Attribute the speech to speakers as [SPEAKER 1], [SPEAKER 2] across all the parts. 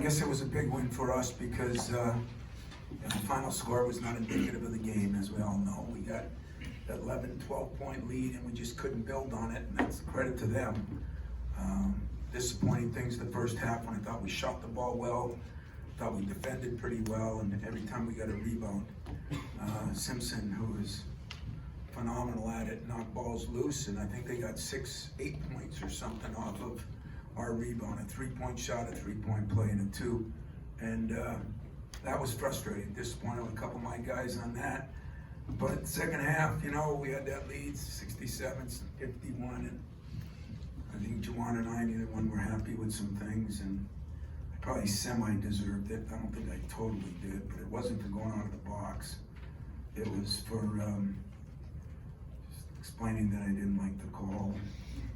[SPEAKER 1] guess it was a big win for us because the final score was not indicative of the game, as we all know. We got that 11, 12-point lead, and we just couldn't build on it, and that's credit to them. Disappointing things the first half when I thought we shot the ball well, thought we defended pretty well, and every time we got a rebound, Simpson, who is phenomenal at it, knocked balls loose, and I think they got 8 points or something off of our rebound, a 3-point shot, a 3-point play, and a 2. And that was frustrating. Disappointed with a couple of my guys on that. But second half, we had that lead, 67-51, and I think Juwan and I, neither one were happy with some things, and I probably semi-deserved it. I don't think I totally did, but it wasn't for going out of the box. It was for just explaining that I didn't like the call,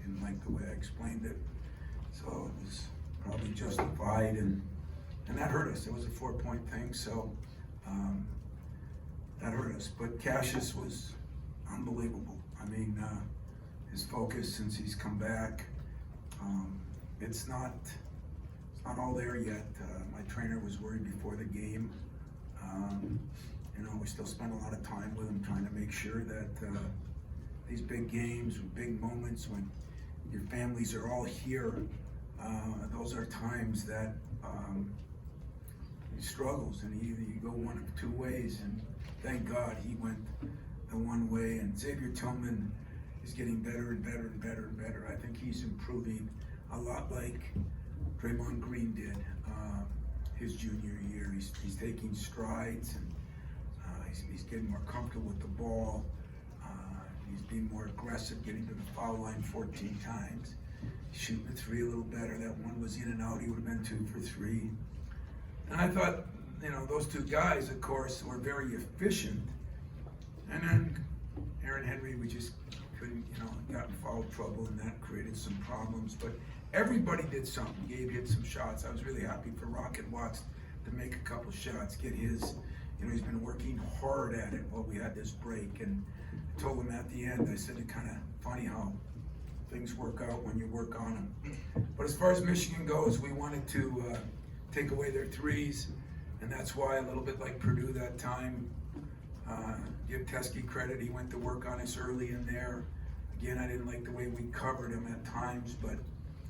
[SPEAKER 1] didn't like the way I explained it. So it was probably justified, and that hurt us. It was a 4-point thing, so that hurt us. But Cassius was unbelievable. I mean, his focus since he's come back, it's not all there yet. My trainer was worried before the game. We still spend a lot of time with him trying to make sure that these big games, big moments when your families are all here, those are times that he struggles, and either you go one of two ways, and thank God he went the one way. And Xavier Tillman is getting better and better and better and better. I think he's improving a lot like Draymond Green did his junior year. He's taking strides, and he's getting more comfortable with the ball. He's being more aggressive, getting to the foul line 14 times. Shooting the 3 a little better. That one was in and out. He would have been 2 for 3. And I thought, those two guys, of course, were very efficient. And then Aaron Henry, we just couldn't, got in foul trouble, and that created some problems. But everybody did something. Gabe hit some shots. I was really happy for Rocket Watts to make a couple shots, get his, he's been working hard at it while we had this break. And I told him at the end, I said, it's kind of funny how things work out when you work on them. But as far as Michigan goes, we wanted to take away their threes, and that's why, a little bit like Purdue that time, give Teskey credit. He went to work on us early in there. Again, I didn't like the way we covered him at times, but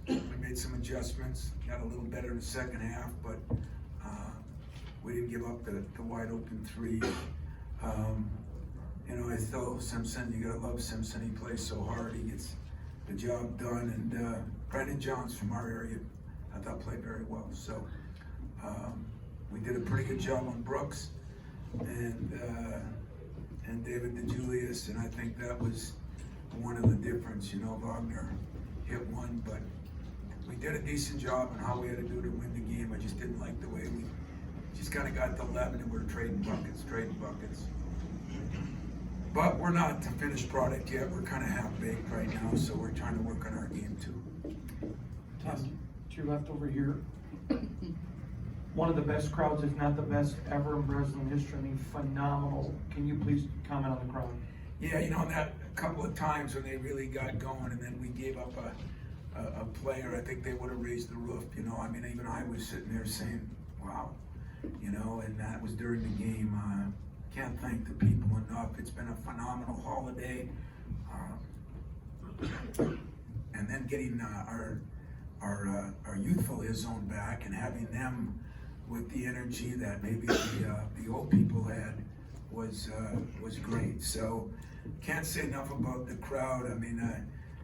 [SPEAKER 1] we made some adjustments, got a little better in the second half, but we didn't give up the wide open three. I thought Simpson, you gotta love Simpson. He plays so hard, he gets the job done. And Brandon Jones from our area, I thought played very well. So we did a pretty good job on Brooks and David DeJulius, and I think that was one of the difference. Wagner hit one, but we did a decent job on how we had to do to win the game. I just didn't like the way we just kind of got to 11 and we're trading buckets. But we're not the finished product yet. We're kind of half-baked right now, so we're trying to work on our game too.
[SPEAKER 2] Tom, to your left over here, one of the best crowds, if not the best ever in Breslin history. I mean, phenomenal. Can you please comment on the crowd?
[SPEAKER 1] Yeah, that a couple of times when they really got going, and then we gave up a player, I think they would have raised the roof. Even I was sitting there saying, wow, and that was during the game. Can't thank the people enough. It's been a phenomenal holiday. And then getting our youthful Izzo back and having them with the energy that maybe the old people had was great. So can't say enough about the crowd.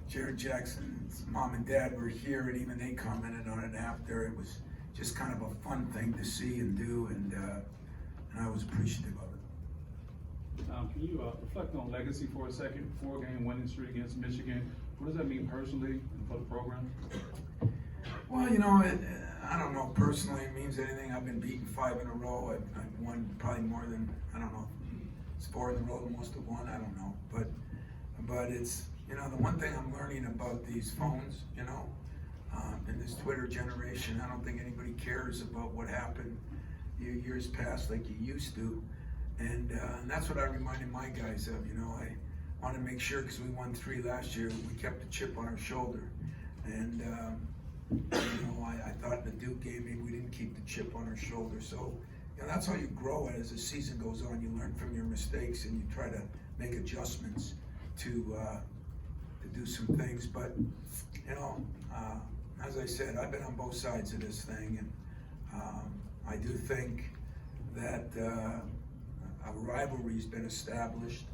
[SPEAKER 1] Jared Jackson's mom and dad were here, and even they commented on it after. It was just kind of a fun thing to see and do, and I was appreciative of it.
[SPEAKER 3] Can you reflect on legacy for a second? 4-game winning streak against Michigan. What does that mean personally and for the program?
[SPEAKER 1] Well, I don't know personally it means anything. I've been beaten 5 in a row. I've won probably more than, I don't know, it's 4 in a row, the most have won, I don't know. But it's, the one thing I'm learning about these phones, in this Twitter generation, I don't think anybody cares about what happened years past like you used to. And that's what I reminded my guys of. I want to make sure, because we won 3 last year, we kept the chip on our shoulder. And I thought in the Duke game, maybe we didn't keep the chip on our shoulder. So, that's how you grow as the season goes on. You learn from your mistakes and you try to make adjustments to do some things. But, as I said, I've been on both sides of this thing, and I do think that a rivalry's been established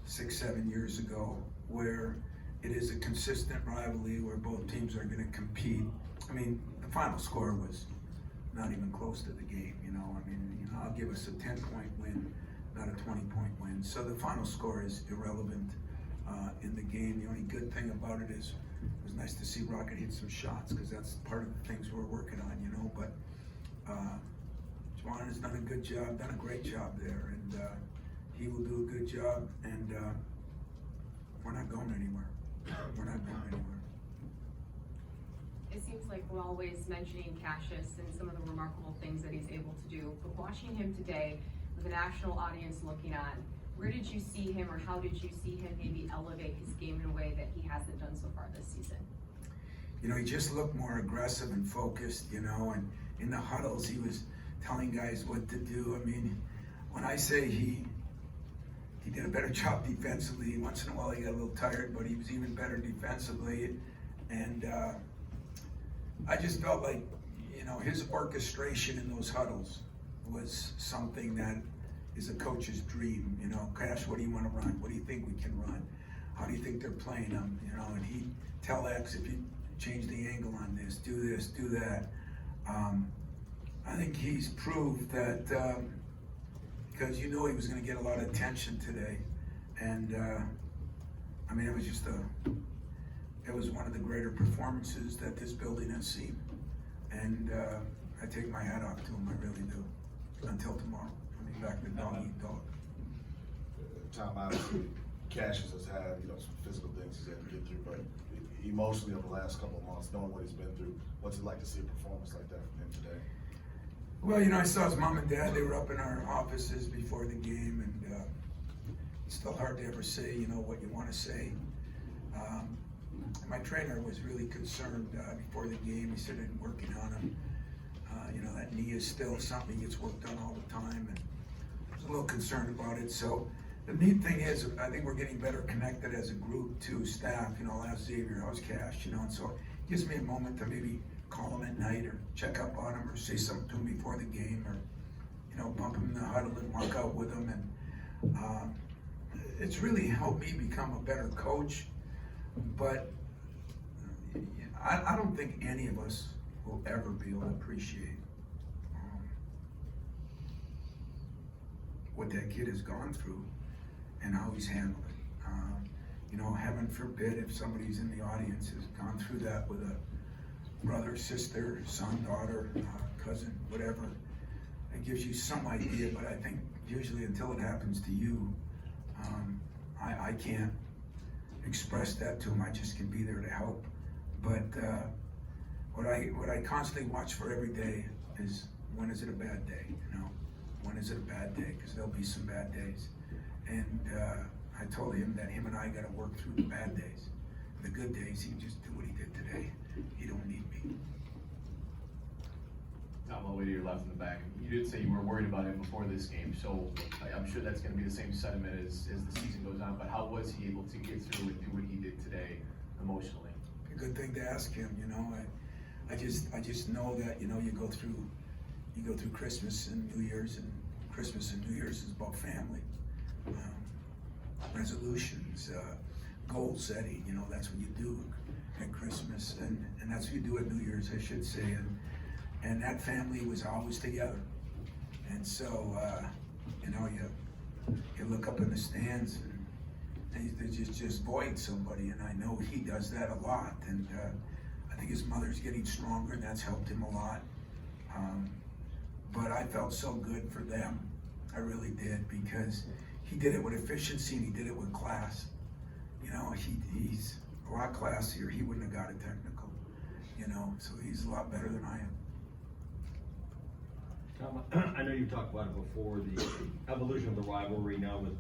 [SPEAKER 1] 6-7 years ago, where it is a consistent rivalry where both teams are going to compete. I mean, the final score was not even close to the game, I'll give us a 10-point win, not a 20-point win. So the final score is irrelevant in the game. The only good thing about it is it was nice to see Rocket hit some shots, because that's part of the things we're working on, But Juwan has done a good job, done a great job there, and he will do a good job, and we're not going anywhere. We're not going anywhere.
[SPEAKER 4] It seems like we're always mentioning Cassius and some of the remarkable things that he's able to do, but watching him today with a national audience looking on, where did you see him, or how did you see him maybe elevate his game in a way that he hasn't done so far this season?
[SPEAKER 1] He just looked more aggressive and focused, and in the huddles he was telling guys what to do. I mean, when I say he did a better job defensively, once in a while he got a little tired, but he was even better defensively. And I just felt like, his orchestration in those huddles was something that is a coach's dream. Cash, what do you want to run? What do you think we can run? How do you think they're playing them? And he'd tell X, if you change the angle on this, do that. I think he's proved that, because he was going to get a lot of attention today. And it was one of the greater performances that this building has seen. And I take my hat off to him, I really do. Until tomorrow, I'll be back to dog eat dog.
[SPEAKER 5] Tom, obviously, Cassius has had, some physical things he's had to get through, but emotionally over the last couple of months, knowing what he's been through, what's it like to see a performance like that from him today?
[SPEAKER 1] Well, I saw his mom and dad. They were up in our offices before the game, and it's still hard to ever say, what you want to say. My trainer was really concerned before the game. He started working on him. That knee is still something he gets worked on all the time, and I was a little concerned about it. So the neat thing is, I think we're getting better connected as a group to staff. I'll ask Xavier, how's Cash, and so it gives me a moment to maybe call him at night, or check up on him, or say something to him before the game, or bump him in the huddle and walk out with him. And it's really helped me become a better coach. But I don't think any of us will ever be able to appreciate what that kid has gone through and how he's handled it. Heaven forbid if somebody's in the audience has gone through that with a brother, sister, son, daughter, cousin, whatever. It gives you some idea, but I think usually until it happens to you, I can't express that to him. I just can be there to help. But what I constantly watch for every day is, when is it a bad day? When is it a bad day? Because there'll be some bad days. And I told him that him and I got to work through the bad days. The good days, he just do what he did today. He don't need me.
[SPEAKER 6] Tom, all the way to your left in the back. You did say you were worried about him before this game, so I'm sure that's going to be the same sentiment as the season goes on. But how was he able to get through and do what he did today emotionally?
[SPEAKER 1] A good thing to ask him. I just know that you go through Christmas and New Year's, and Christmas and New Year's is about family, resolutions, goal setting. That's what you do at Christmas, and that's what you do at New Year's, I should say. And that family was always together. And so, you look up in the stands and they just void somebody, and I know he does that a lot. And I think his mother's getting stronger, and that's helped him a lot. But I felt so good for them. I really did, because he did it with efficiency and he did it with class. He's a lot classier. He wouldn't have got a technical, so he's a lot better than I am.
[SPEAKER 7] Tom, I know you've talked about it before, the evolution of the rivalry now with